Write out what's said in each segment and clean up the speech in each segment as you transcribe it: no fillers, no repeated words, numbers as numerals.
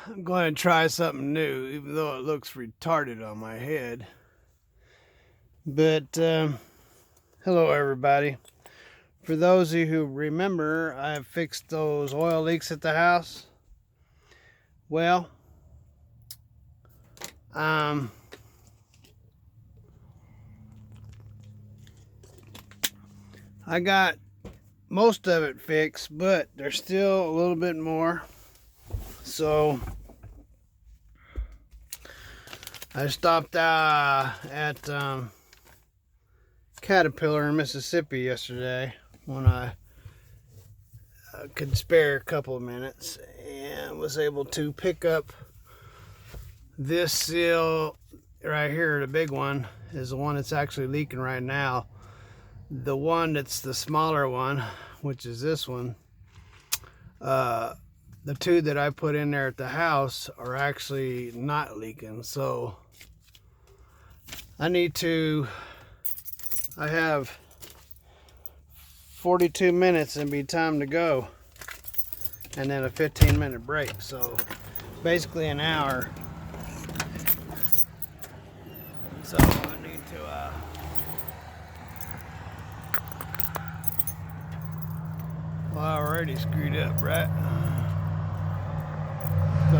I'm going to try something new, even though it looks retarded on my head. But, hello everybody. For those of you who remember, I fixed those oil leaks at the house. Well, I got most of it fixed, but there's still a little bit more. So I stopped at Caterpillar in Mississippi yesterday when I could spare a couple of minutes, and was able to pick up this seal right here. The big one is the one that's actually leaking right now. The one that's the smaller one, which is this one, the two that I put in there at the house are actually not leaking. So I have 42 minutes and be time to go, and then a 15-minute break. So basically an hour. So I need to well, I already screwed up, right? So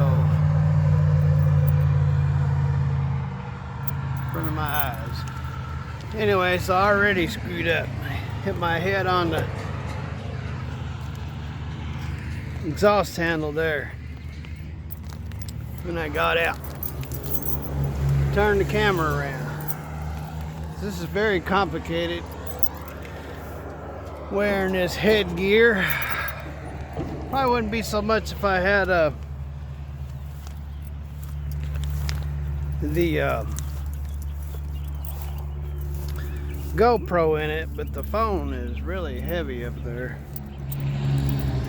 in front of my eyes. Anyway, so I already screwed up. Hit my head on the exhaust handle there when I got out. Turn the camera around. This is very complicated, wearing this headgear. Probably wouldn't be so much if I had the GoPro in it, but the phone is really heavy up there.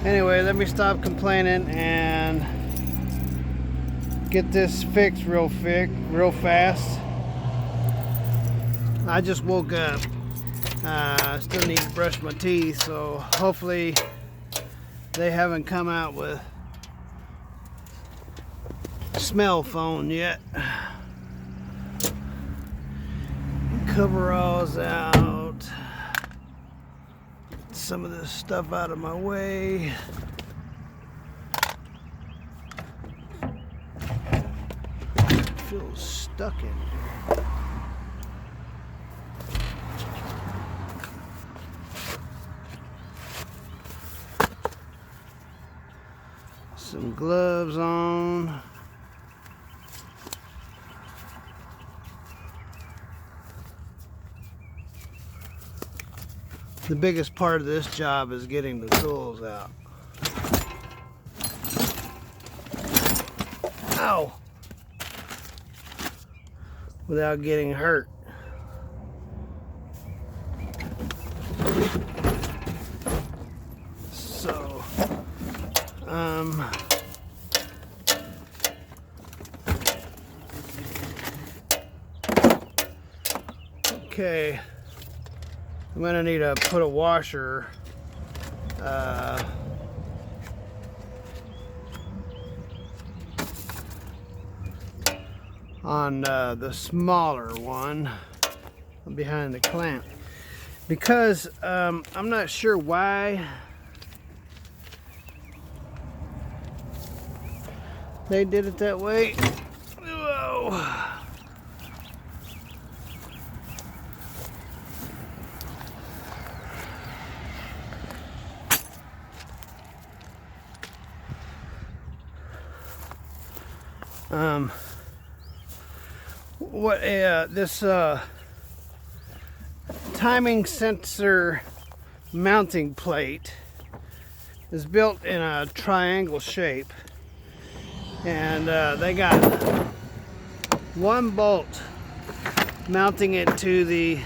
Anyway, let me stop complaining and get this fixed real fast. I just woke up. I still need to brush my teeth, so hopefully they haven't come out with smell phone yet. Coveralls out. Get some of this stuff out of my way. It feels stuck in here. Some gloves on. The biggest part of this job is getting the tools out. Ow! Without getting hurt. So, okay. I'm gonna need to put a washer on the smaller one behind the clamp, because I'm not sure why they did it that way. Whoa. This timing sensor mounting plate is built in a triangle shape, and they got one bolt mounting it to the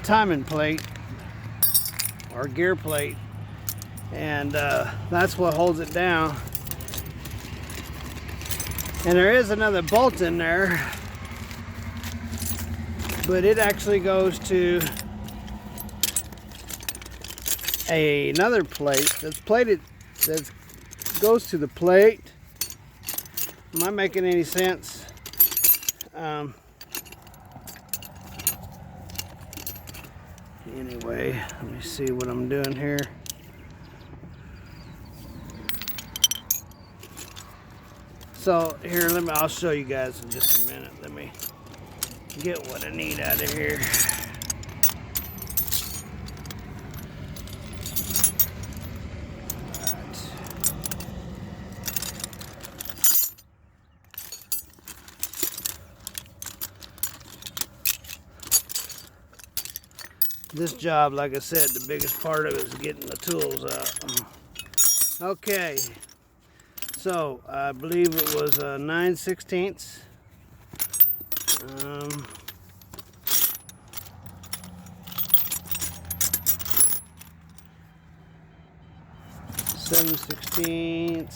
timing plate or gear plate, and that's what holds it down. And there is another bolt in there, but it actually goes to another plate that's plated, that goes to the plate. Am I making any sense? Anyway, let me see what I'm doing here. So here, I'll show you guys in just a minute. Let me get what I need out of here. This job, like I said, the biggest part of it is getting the tools out. Okay, so I believe it was 9/16. 7/16,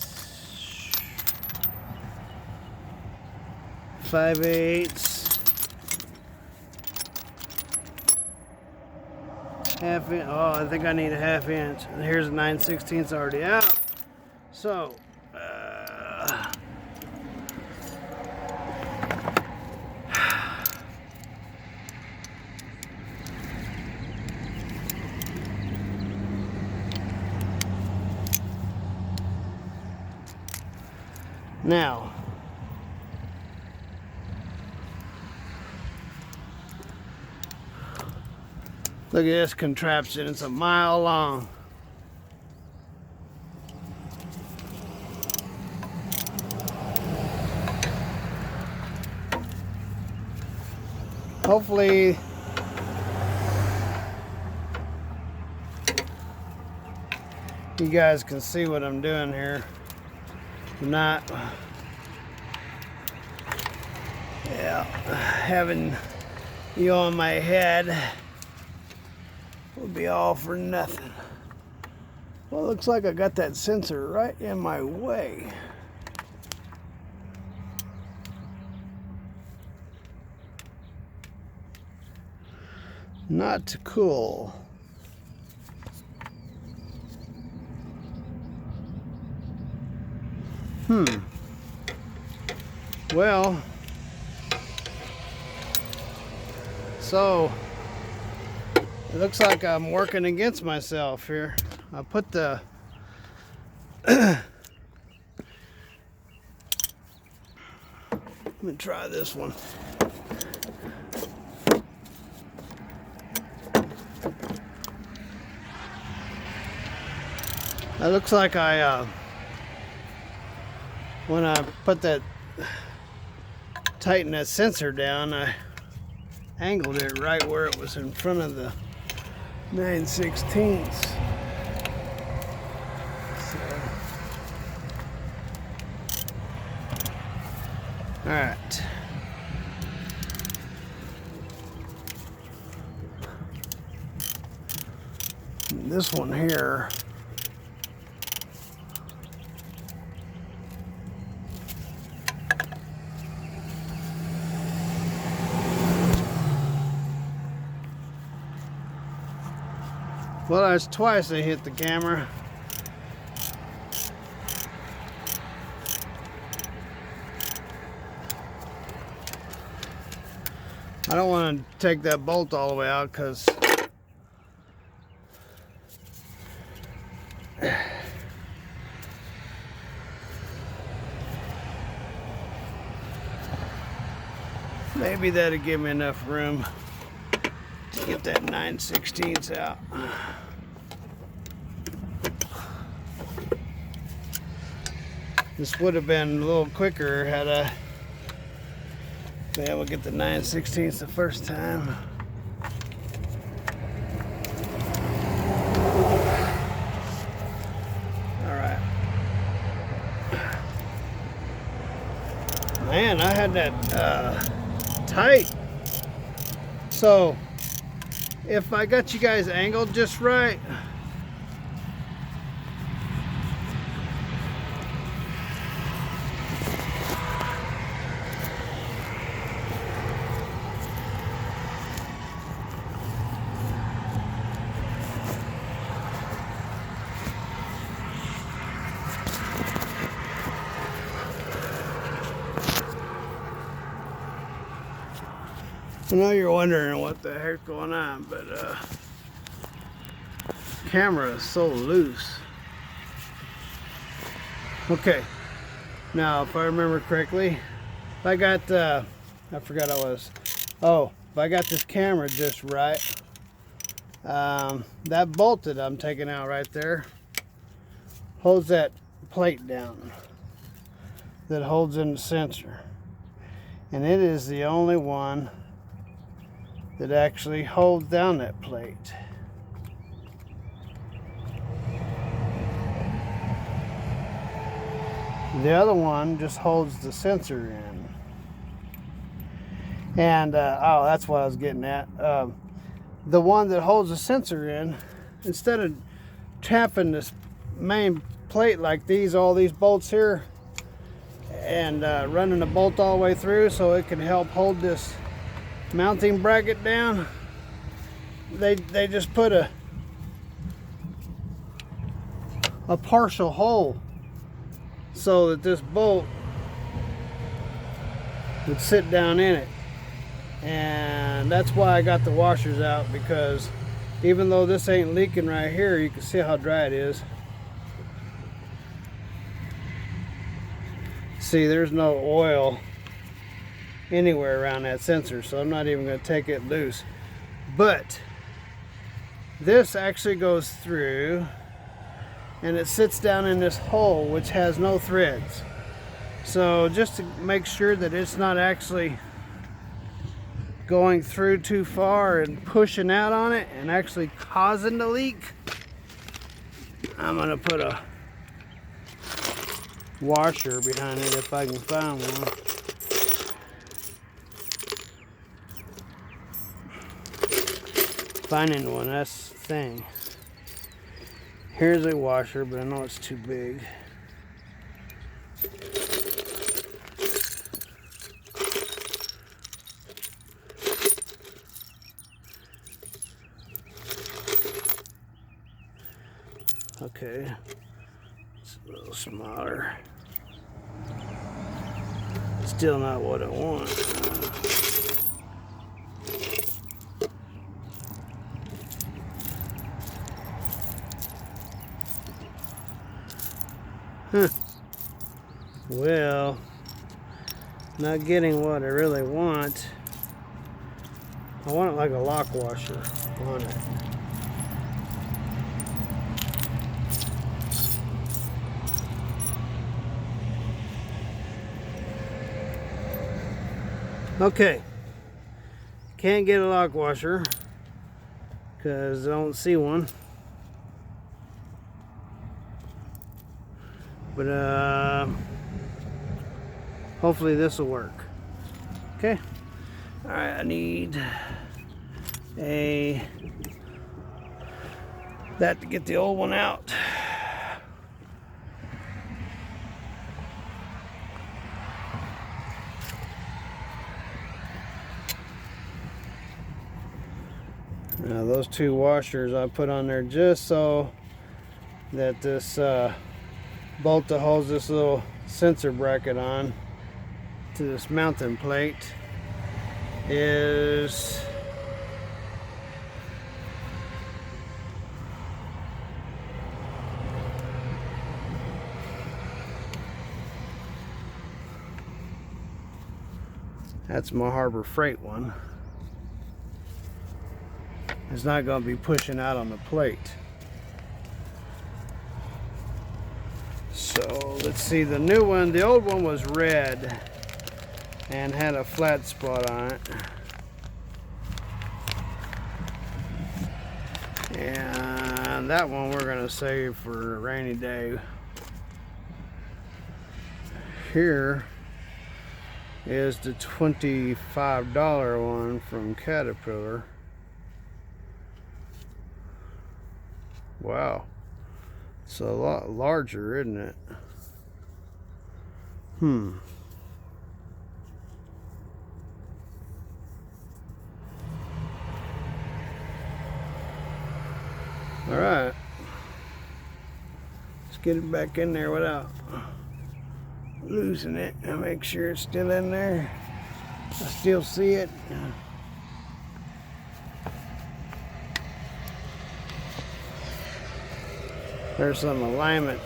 5/8, half inch. Oh, I think I need a half inch. And here's a 9/16 already out. So, now, look at this contraption. It's a mile long. Hopefully, you guys can see what I'm doing here. If not, yeah, having you on my head will be all for nothing. Well, it looks like I got that sensor right in my way. Not cool. Well, so it looks like I'm working against myself here. I put the let me try this one. It looks like when I put that, tighten that sensor down, I angled it right where it was in front of the 9/16. So, all right. This one here, well, that's twice I hit the camera. I don't want to take that bolt all the way out because maybe that'd give me enough room to get that 9/16 out. This would have been a little quicker had I been able to get the 9/16 the first time. Alright. Man, I had that tight. So, if I got you guys angled just right, I know you're wondering what the heck's going on, but camera is so loose. Okay, now if I remember correctly, if I got I forgot I was. Oh, if I got this camera just right, that bolt that I'm taking out right there holds that plate down that holds in the sensor, and it is the only one that actually holds down that plate. The other one just holds the sensor in. And oh, that's what I was getting at. The one that holds the sensor in, instead of tapping this main plate like all these bolts here, and running the bolt all the way through so it can help hold this mounting bracket down, they just put a partial hole so that this bolt would sit down in it. And that's why I got the washers out, because even though this ain't leaking right here, you can see how dry it is. See, there's no oil anywhere around that sensor, so I'm not even going to take it loose. But this actually goes through and it sits down in this hole which has no threads. So just to make sure that it's not actually going through too far and pushing out on it and actually causing the leak, I'm going to put a washer behind it if I can find one. Finding one, that's the thing. Here's a washer, but I know it's too big. Okay, it's a little smaller. Still not what I want. Well, not getting what I really want. I want it like a lock washer on it. Okay, can't get a lock washer because I don't see one. But hopefully this will work. Okay. All right, I need that to get the old one out. Now those two washers I put on there just so that this bolt that holds this little sensor bracket on to this mounting plate is that's my Harbor Freight one. It's not going to be pushing out on the plate. So let's see, the new one, the old one was red and had a flat spot on it. And that one we're going to save for a rainy day. Here is the $25 one from Caterpillar. Wow, it's a lot larger, isn't it? All right, let's get it back in there without losing it and make sure it's still in there. I still see it. There's some alignment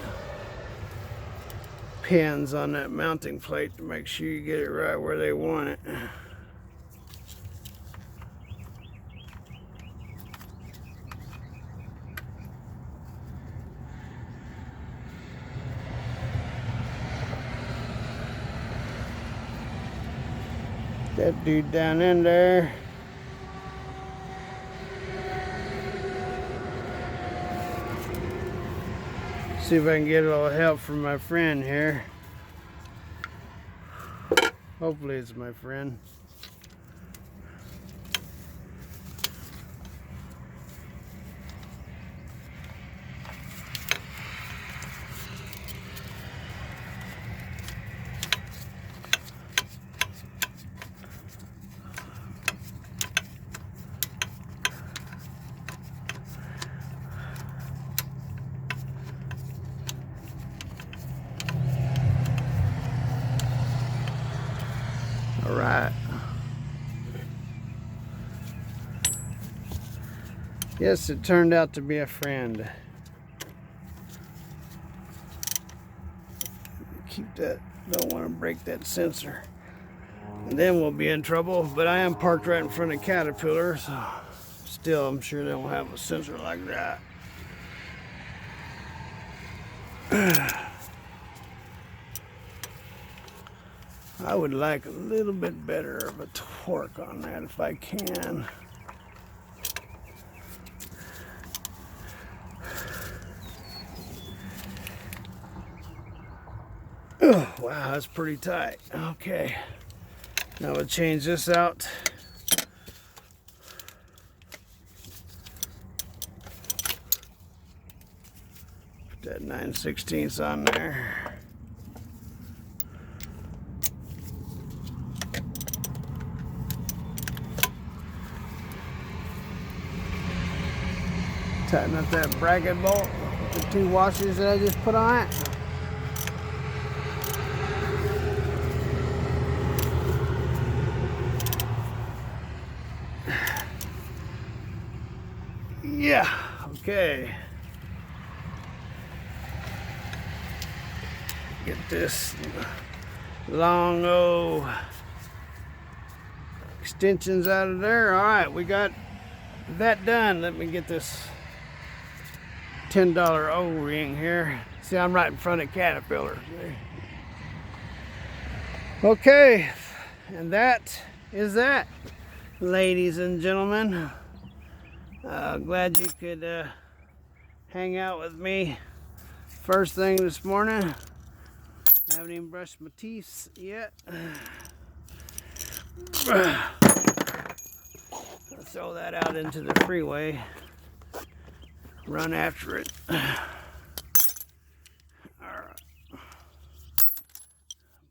pins on that mounting plate to make sure you get it right where they want it. That dude down in there. See if I can get a little help from my friend here. Hopefully it's my friend. All right. Yes, it turned out to be a friend. Keep that, don't want to break that sensor. And then we'll be in trouble, but I am parked right in front of Caterpillar, so still I'm sure they don't have a sensor like that. I would like a little bit better of a torque on that if I can. Oh, wow, that's pretty tight. Okay, now we'll change this out. Put that 9/16 on there. Tighten up that bracket bolt with the 2 washers that I just put on it. Yeah, okay. Get this long old extensions out of there. All right, we got that done. Let me get this $10 O-ring here. See, I'm right in front of Caterpillar. See? Okay, and that is that, ladies and gentlemen. Glad you could hang out with me first thing this morning. I haven't even brushed my teeth yet. I'll throw that out into the freeway. Run after it. Alright.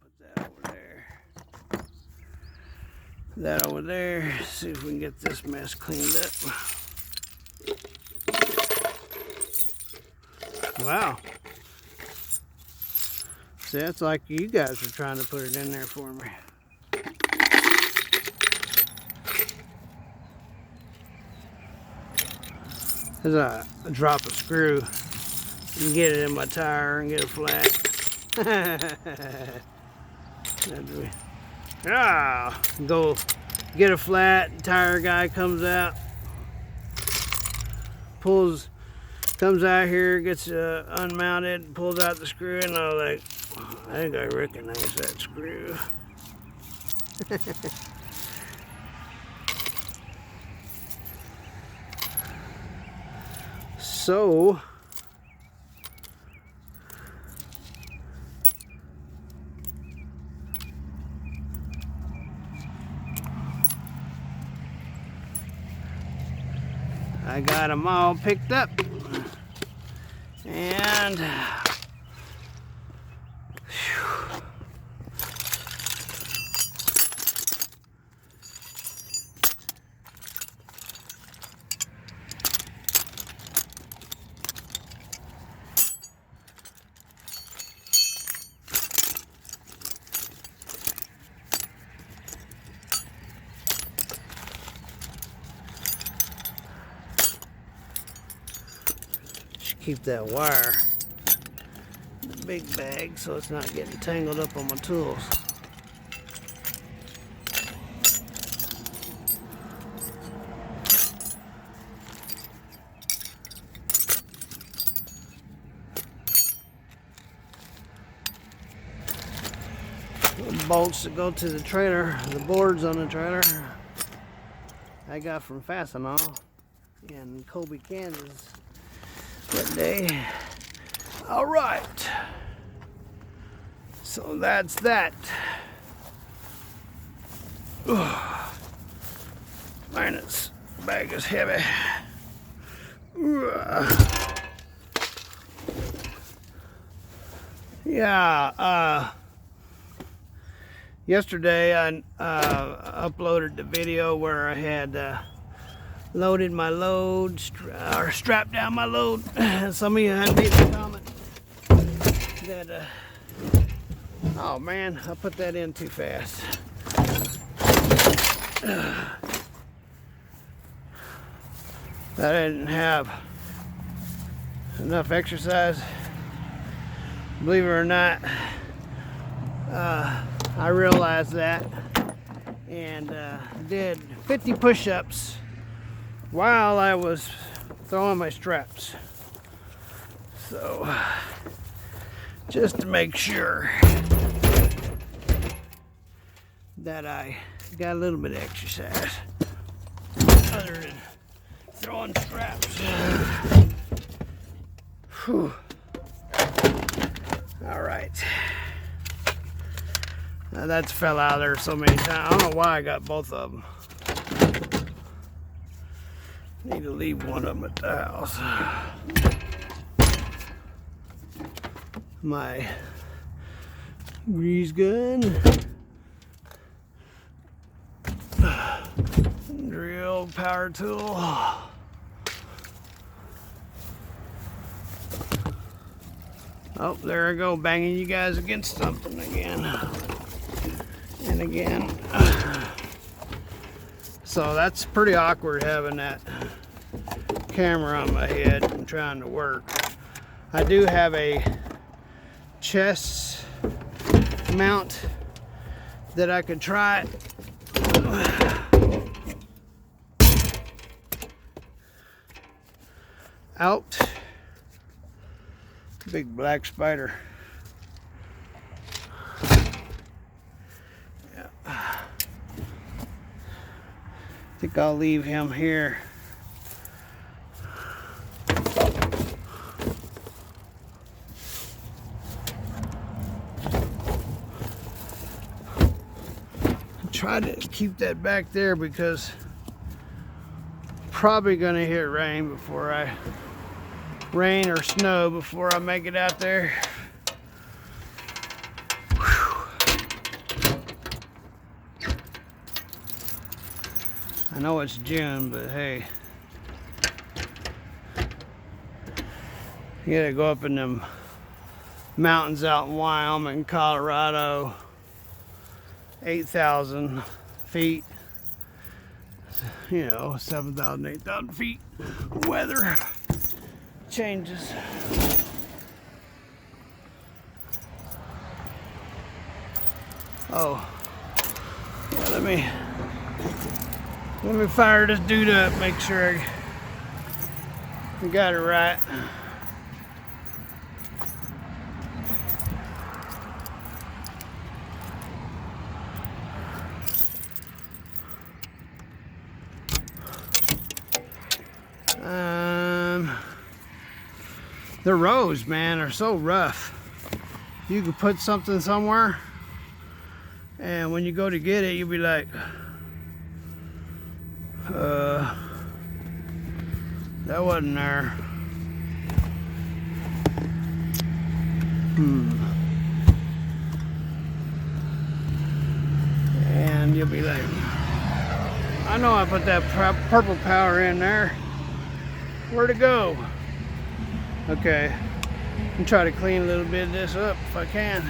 Put that over there. That over there. See if we can get this mess cleaned up. Wow. See, it's like you guys are trying to put it in there for me. There's a drop a screw and get it in my tire and get it flat. Go get a flat, tire guy comes out, comes out here, gets unmounted, pulls out the screw, and I was like, I think I recognize that screw. So I got them all picked up, and keep that wire in the big bag so it's not getting tangled up on my tools. The bolts that go to the trailer, the boards on the trailer, I got from Fastenal in Colby, Kansas that day. All right, so that's that. Man, this bag is heavy. Yeah, yesterday I uploaded the video where I had loaded my load, or strapped down my load. Some of you had made a comment that, oh man, I put that in too fast. That I didn't have enough exercise. Believe it or not, I realized that and did 50 push-ups while I was throwing my straps. So, just to make sure that I got a little bit of exercise other than throwing straps. Whew. All right. Now that's fell out of there so many times. I don't know why I got both of them. Need to leave one of them at the house. My grease gun, drill, power tool. Oh, there I go, banging you guys against something again and again. So that's pretty awkward having that camera on my head and trying to work. I do have a chest mount that I could try. Out. Big black spider. Yeah. I think I'll leave him here. Try to keep that back there because probably gonna hit rain or snow before I make it out there. Whew. I know it's June, but hey, you gotta go up in them mountains out in Wyoming, Colorado, 8,000 feet, you know, 7,000, 8,000 feet. Weather changes. Oh, yeah, let me fire this dude up, make sure I got it right. The roads, man, are so rough. You can put something somewhere, and when you go to get it, you'll be like, that wasn't there. And you'll be like, I know I put that purple powder in there. Where'd it go? Okay, I'm trying to clean a little bit of this up if I can.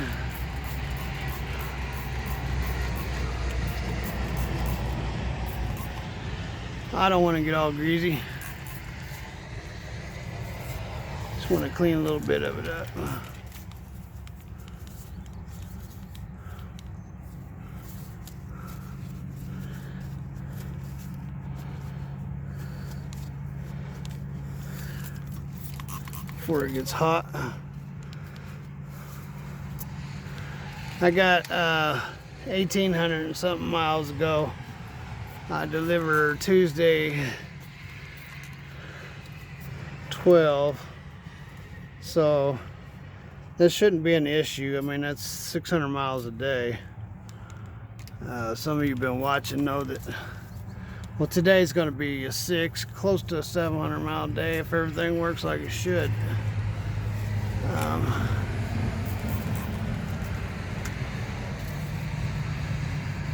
I don't want to get all greasy. It's Want to clean a little bit of it up. Before it gets hot. I got 1,800 and something miles ago. I delivered Tuesday 12. So this shouldn't be an issue. I mean, that's 600 miles a day. Some of you have been watching know that, well, today's going to be a close to a 700 mile day if everything works like it should.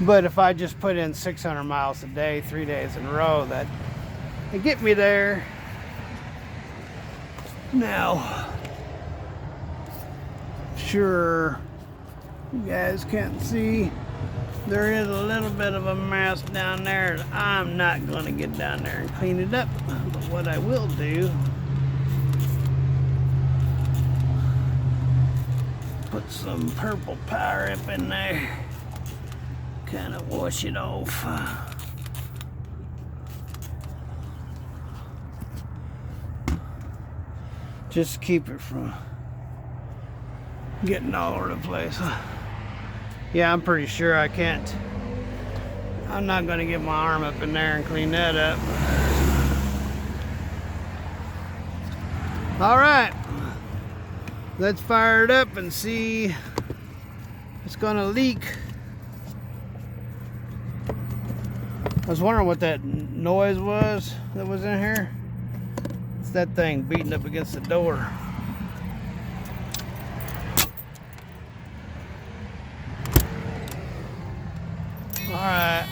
But if I just put in 600 miles a day, 3 days in a row, that'd get me there. Now, sure, you guys can't see, there is a little bit of a mess down there. I'm not going to get down there and clean it up. But what I will do, put some purple power up in there, kind of wash it off. Just keep it from getting all over the place. Yeah, I'm pretty sure I can't. I'm not going to get my arm up in there and clean that up. All right, let's fire it up and see if it's going to leak. I was wondering what that noise was that was in here. It's that thing beating up against the door. All right.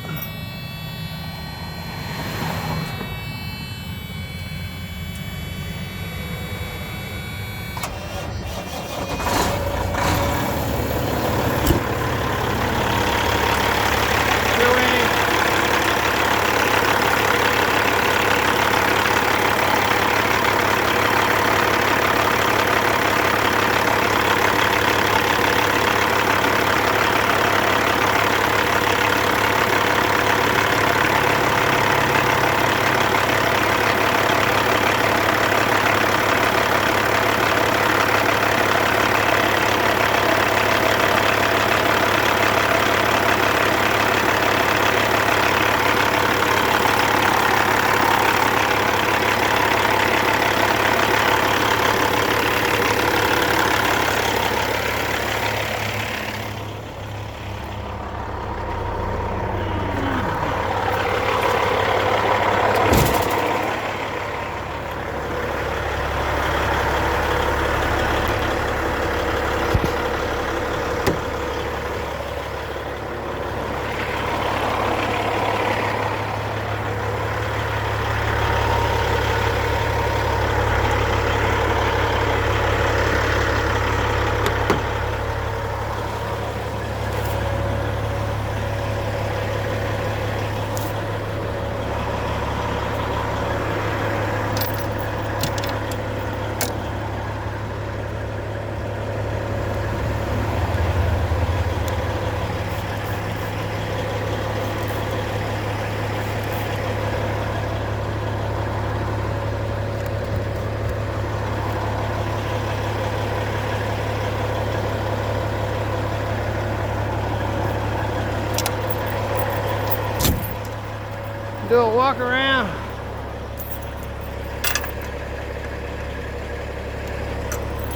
Do a walk around.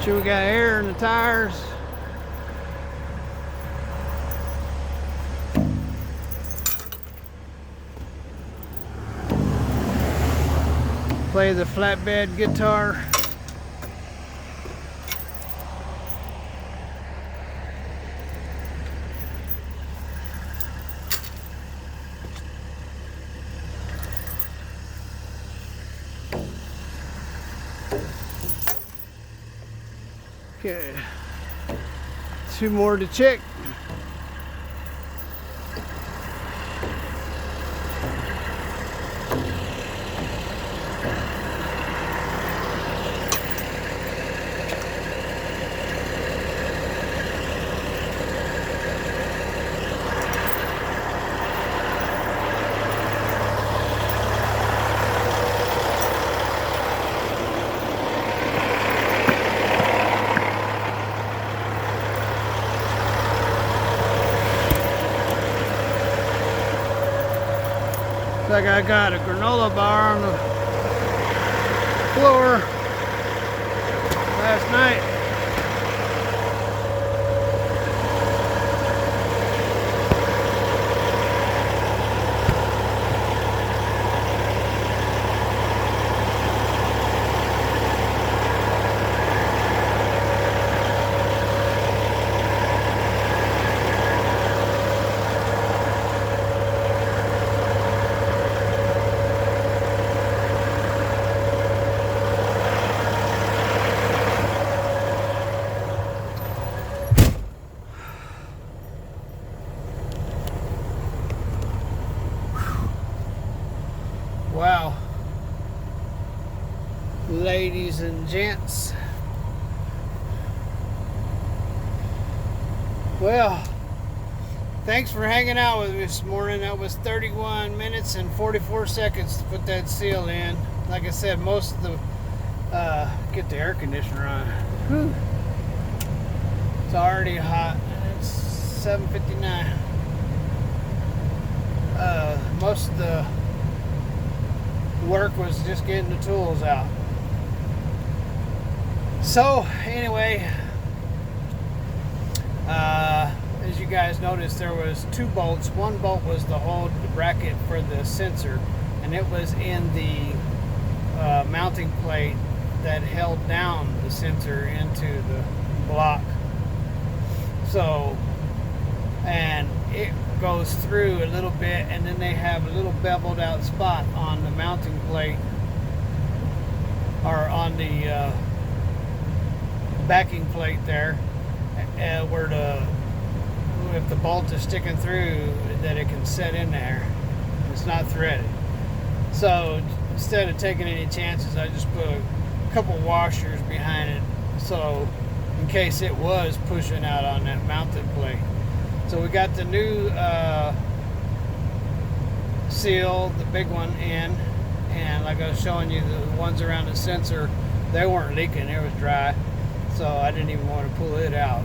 Sure we got air in the tires. Play the flatbed guitar. Okay, 2 more to check. Like I got a granola bar on the floor last night. Wow, ladies and gents. Well, thanks for hanging out with me this morning. That was 31 minutes and 44 seconds to put that seal in. Like I said, most of the get the air conditioner on. Whew. It's already hot. It's 7:59. Most of the work was just getting the tools out. So anyway, as you guys noticed, there was two bolts. One bolt was to hold the bracket for the sensor, and it was in the mounting plate that held down the sensor into the block. So, and it goes through a little bit, and then they have a little beveled out spot on the mounting plate, or on the backing plate there, where if the bolt is sticking through, that it can set in there. It's not threaded. So instead of taking any chances, I just put a couple washers behind it, so in case it was pushing out on that mounted plate. So we got the new seal, the big one, in, and like I was showing you, the ones around the sensor, they weren't leaking, it was dry, so I didn't even want to pull it out.